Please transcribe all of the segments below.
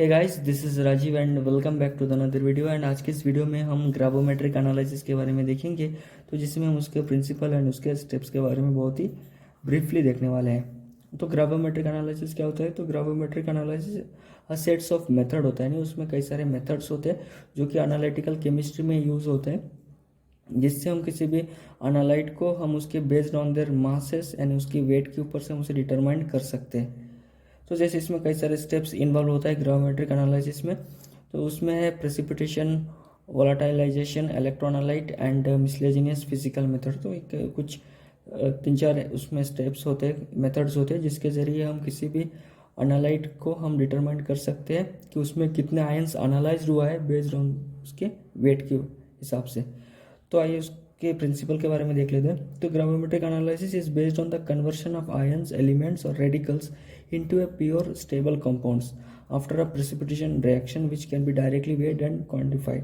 Hey guys, this is Rajiv and welcome back to the another video. एंड आज के इस वीडियो में हम ग्रावोमेट्रिक एनालिसिस के बारे में देखेंगे, तो जिसमें हम उसके प्रिंसिपल एंड उसके स्टेप्स के बारे में बहुत ही ब्रीफली देखने वाले हैं। तो ग्रावोमेट्रिक एनालिसिस क्या होता है? तो gravimetric analysis sets of method होता है, नहीं उसमें कई सारे मेथड्स होते हैं जो कि एनालिटिकल केमिस्ट्री में यूज़ होते हैं, जिससे हम किसी भी एनालाइट को हम उसके based on their masses and उसकी वेट के ऊपर से हम उसे डिटरमाइन कर सकते हैं। तो जैसे इसमें कई सारे स्टेप्स इन्वॉल्व होता है ग्रावोमेट्रिक एनालिसिस में। तो उसमें है precipitation, volatilization, electroanalytical and miscellaneous physical method. तो एक कुछ 3-4 उसमें स्टेप्स होते हैं, मेथड्स होते हैं, जिसके ज़रिए हम किसी भी एनालाइट को हम डिटरमाइन कर सकते हैं कि उसमें कितने आयंस एनालाइज हुआ है बेस्ड ऑन उसके वेट के हिसाब से। तो आइए उसके प्रिंसिपल के बारे में देख लेते हैं। तो gravimetric analysis is based on the conversion of ions, elements और radicals into a pure stable compounds after a precipitation reaction which can be directly weighed and quantified।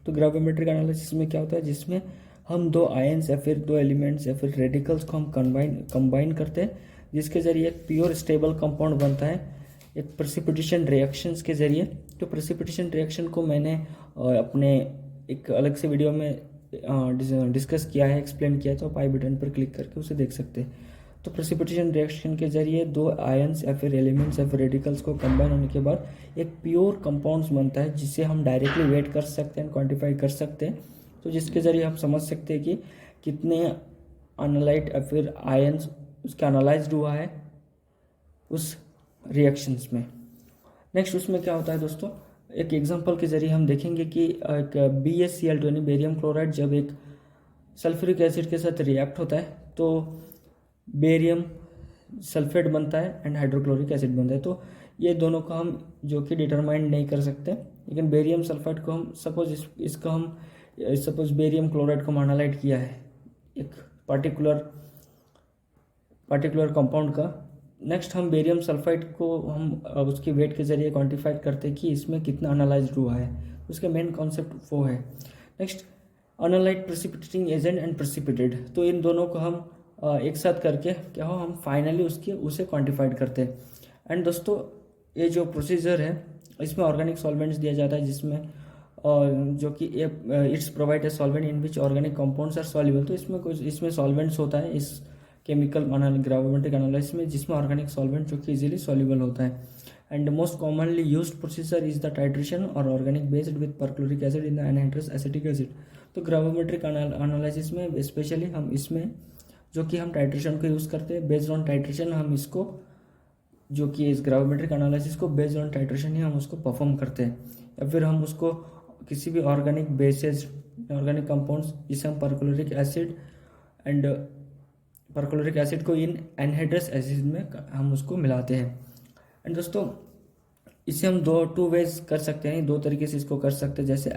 तो ग्राविमेट्रिक एनालिसिस में क्या होता है, जिसमें हम दो आयंस या फिर दो एलिमेंट्स या फिर रेडिकल्स को हम कंबाइन करते हैं, जिसके ज़रिए एक प्योर स्टेबल कंपाउंड बनता है एक प्रेसिपिटेशन रिएक्शंस के ज़रिए। तो प्रेसिपिटेशन रिएक्शन को मैंने अपने एक अलग से वीडियो में डिस्कस किया है, एक्सप्लेन किया है, तो आप आई बटन पर क्लिक करके उसे देख सकते हैं। तो प्रेसिपिटेशन रिएक्शन के जरिए दो आयंस या फिर एलिमेंट्स या फिर रेडिकल्स को कंबाइन होने के बाद एक प्योर कंपाउंड्स बनता है, जिसे हम डायरेक्टली वेट कर सकते हैं, क्वांटिफाई कर सकते हैं। तो जिसके ज़रिए हम समझ सकते हैं कि कितने एनालाइट या फिर आयंस उसका एनालाइज्ड हुआ है उस रिएक्शंस में। नेक्स्ट उसमें क्या होता है दोस्तों, एक एग्जांपल के ज़रिए हम देखेंगे कि एक BaCl2 यानी बेरियम क्लोराइड जब एक सल्फ्यूरिक एसिड के साथ रिएक्ट होता है तो बेरियम सल्फेट बनता है एंड हाइड्रोक्लोरिक एसिड बनता है। तो ये दोनों को हम जो कि डिटरमाइन नहीं कर सकते, लेकिन बेरियम सल्फेट को हम सपोज बेरियम क्लोराइड को हम एनालाइट किया है एक पार्टिकुलर कंपाउंड का। नेक्स्ट हम बेरियम सल्फाइड को हम उसके वेट के जरिए क्वांटिफाइड करते हैं कि इसमें कितना एनालाइज्ड हुआ है, उसका मेन कॉन्सेप्ट वो है। Next analyte, precipitating agent and precipitated. तो इन दोनों को हम एक साथ करके क्या हो, हम फाइनली उसे क्वांटिफाइड करते हैं। एंड दोस्तों ये जो प्रोसीजर है इसमें ऑर्गेनिक सॉल्वेंट्स दिया जाता है, जिसमें जो कि it's provide a solvent in which organic compounds are soluble. तो इसमें सॉल्वेंट्स होता है इस केमिकल ग्राविमेट्रिक एनालिसिस में, जिसमें ऑर्गेनिक सॉल्वेंट जो कि इजीली सॉल्युबल होता है। And most commonly used procedure is the titration और organic based with perchloric acid in the anhydrous acetic acid. तो ग्राविमेट्रिक एनालिसिस में स्पेशली हम इसमें जो कि हम टाइट्रेशन को यूज़ करते हैं, बेस्ड ऑन टाइट्रेशन हम इसको जो कि इस ग्राविमेट्रिक एनालिसिस को बेस्ड ऑन टाइट्रेशन ही हम उसको परफॉर्म करते हैं, या फिर हम उसको किसी भी ऑर्गेनिक बेसेस, ऑर्गेनिक कंपाउंड्स, जिसे हम परक्लोरिक एसिड को इन एनहाइड्रस एसिड में हम उसको मिलाते हैं। एंड दोस्तों इसे हम टू वेज कर सकते हैं, दो तरीके से इसको कर सकते हैं, जैसे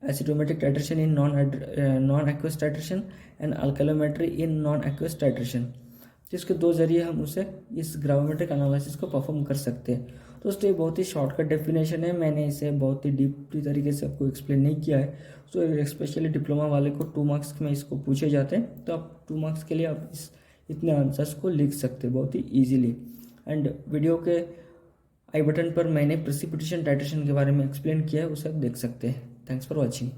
acidometric titration in non aqueous titration and alkalometry in non aqueous titration. जिसके दो जरिए हम उसे इस ग्राविमेट्रिक एनालिसिस को परफॉर्म कर सकते हैं। दोस्तों ये बहुत ही शॉर्टकट डेफिनेशन है, मैंने इसे बहुत ही डीपली तरीके से आपको एक्सप्लेन नहीं किया है। तो स्पेशली डिप्लोमा वाले को 2 मार्क्स में इसको पूछे जाते हैं, तो आप 2 मार्क्स के लिए आप इतने आंसर्स को लिख सकते हैं बहुत ही ईजिली। एंड वीडियो के आई बटन पर मैंने प्रेसिपिटेशन टाइट्रेशन के बारे में एक्सप्लेन किया है, उसे आप देख सकते हैं। Thanks for watching.